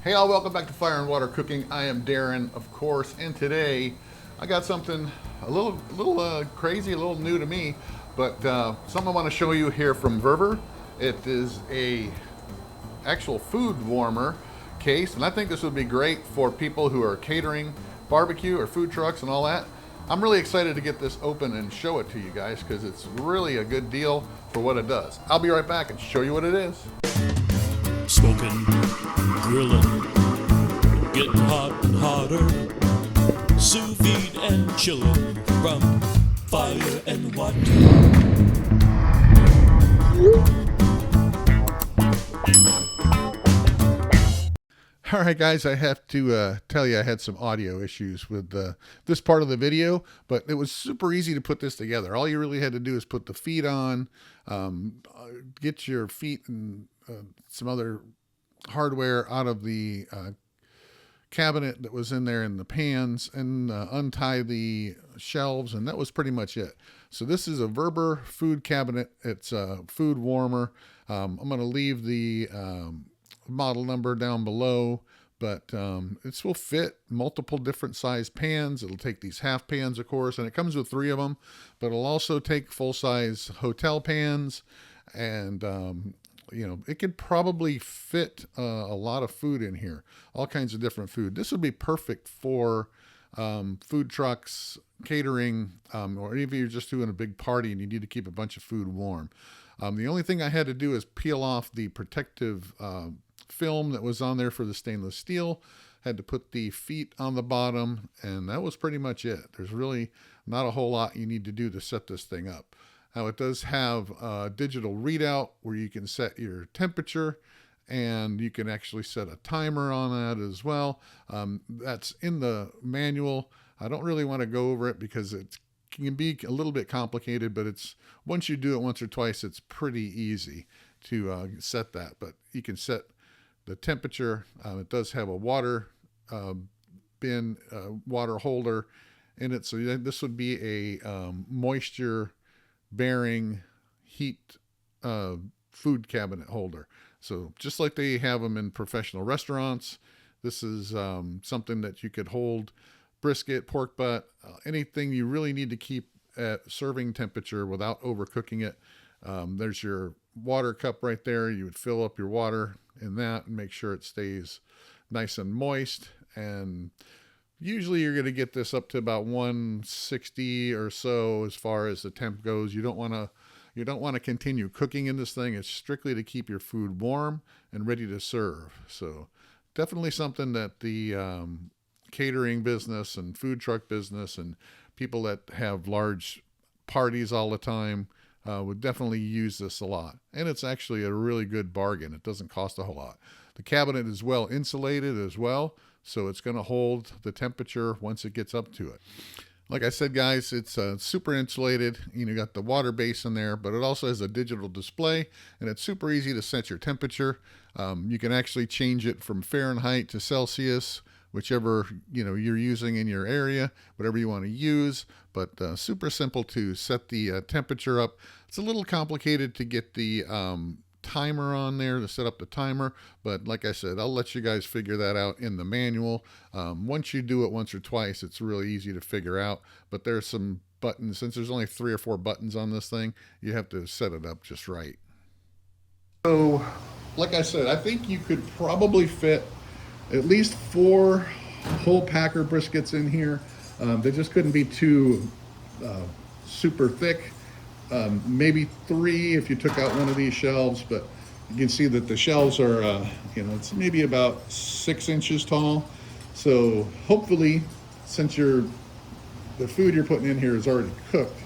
Hey all, welcome back to Fire and Water Cooking. I am Darren, of course, and today I got something a little crazy, a little new to me, but something I want to show you here from Vevor. It is a actual food warmer case, and I think this would be great for people who are catering, barbecue, or food trucks and all that. I'm really excited to get this open and show it to you guys because it's really a good deal for what it does. I'll be right back and show you what it is. Smoking, grilling, getting hot and hotter, sous vide and chilling from fire and water. All right, guys, I have to tell you I had some audio issues with this part of the video, but it was super easy to put this together. All you really had to do is put the feet on, get your feet and some other hardware out of the cabinet that was in there in the pans, and untie the shelves, and that was pretty much it. So this is a Vevor food cabinet. It's a food warmer. I'm going to leave the model number down below, but this will fit multiple different size pans. It'll take these half pans, of course, and it comes with 3 of them, but it'll also take full-size hotel pans, and it could probably fit a lot of food in here, all kinds of different food. This would be perfect for food trucks, catering, or even if you're just doing a big party and you need to keep a bunch of food warm. The only thing I had to do is peel off the protective film that was on there for the stainless steel. Had to put the feet on the bottom, and that was pretty much it. There's really not a whole lot you need to do to set this thing up. Now, it does have a digital readout where you can set your temperature, and you can actually set a timer on that as well. That's in the manual. I don't really want to go over it because it can be a little bit complicated, but once you do it once or twice, it's pretty easy to set that. But you can set the temperature. It does have a water bin, water holder in it. So this would be a moisture bearing heat food cabinet holder. So just like they have them in professional restaurants, this is something that you could hold brisket, pork butt, anything you really need to keep at serving temperature without overcooking it. There's your water cup right there. You would fill up your water in that and make sure it stays nice and moist. And usually you're going to get this up to about 160 or so as far as the temp goes. You don't want to continue cooking in this thing. It's strictly to keep your food warm and ready to serve. So definitely something that the catering business and food truck business and people that have large parties all the time would definitely use this a lot. And it's actually a really good bargain. It doesn't cost a whole lot. The cabinet is well insulated as well, so it's going to hold the temperature once it gets up to it. Like I said, guys, it's super insulated. You got the water base in there, but it also has a digital display, and it's super easy to set your temperature. You can actually change it from Fahrenheit to Celsius, whichever you're using in your area, whatever you want to use. But super simple to set the temperature up. It's a little complicated to get the timer on there, to set up the timer, but like I said, I'll let you guys figure that out in the manual. Once you do it once or twice, it's really easy to figure out, but there's some buttons. Since there's only 3 or 4 buttons on this thing, you have to set it up just right. So like I said, I think you could probably fit at least 4 whole packer briskets in here. They just couldn't be too super thick. Maybe 3 if you took out one of these shelves, but you can see that the shelves are, it's maybe about 6 inches tall. So hopefully, since the food you're putting in here is already cooked,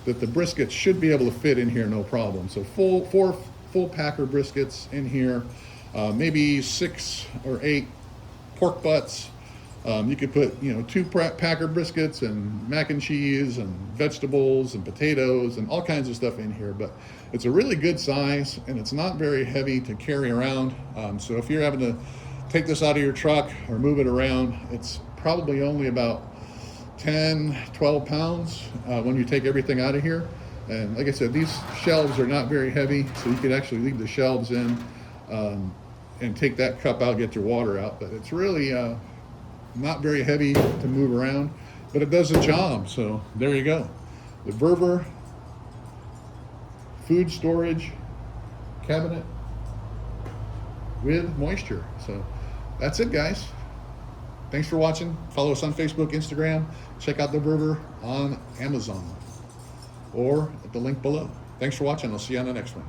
that the briskets should be able to fit in here no problem. So 4 full packer briskets in here, maybe 6 or 8 pork butts. You could put, 2 packer briskets and mac and cheese and vegetables and potatoes and all kinds of stuff in here. But it's a really good size, and it's not very heavy to carry around. So if you're having to take this out of your truck or move it around, it's probably only about 10, 12 pounds when you take everything out of here. And like I said, these shelves are not very heavy, so you could actually leave the shelves in. and take that cup out, get your water out. But it's really not very heavy to move around, but it does the job. So there you go. The Vevor food storage cabinet with moisture. So that's it, guys. Thanks for watching. Follow us on Facebook, Instagram. Check out the Vevor on Amazon or at the link below. Thanks for watching. I'll see you on the next one.